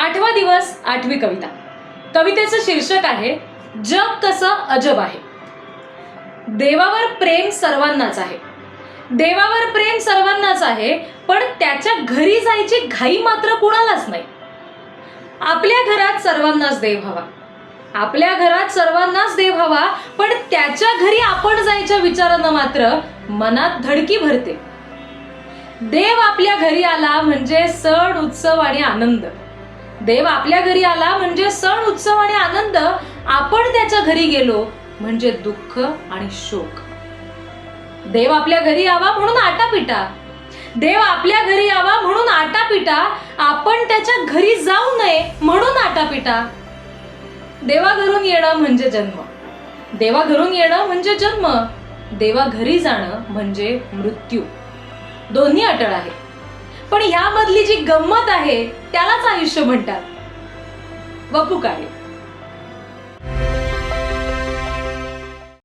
8वा दिवस 8वी कविता. कवितेचं शीर्षक आहे जग कसं अजब आहे. देवावर प्रेम सर्वांनाच आहे. देवावर प्रेम सर्वांनाच आहे, पण त्याच्या घरी जायची घाई मात्र कुणालाच नाही. आपल्या घरात सर्वांनाच देव हवा. आपल्या घरात सर्वांनाच देव हवा, पण त्याच्या घरी आपण जायच्या विचारानं मात्र मनात धडकी भरते. देव आपल्या घरी आला म्हणजे सण उत्सव आणि आनंद. देव आपल्या घरी आला म्हणजे सण उत्सव आणि आनंद. आपण त्याच्या घरी गेलो म्हणजे दुःख आणि शोक. देव आपल्या घरी यावा म्हणून आटापिटा. देव आपल्या घरी यावा म्हणून आटापिटा. आपण त्याच्या घरी जाऊ नये म्हणून आटापिटा. देवाघरून येणं म्हणजे जन्म. देवाघरून येणं म्हणजे जन्म. देवा घरी जाणं म्हणजे मृत्यू. दोन्ही अटळ आहे, पण ह्यामधली जी गंमत आहे त्यालाच आयुष्य म्हणतात. वपू काळे.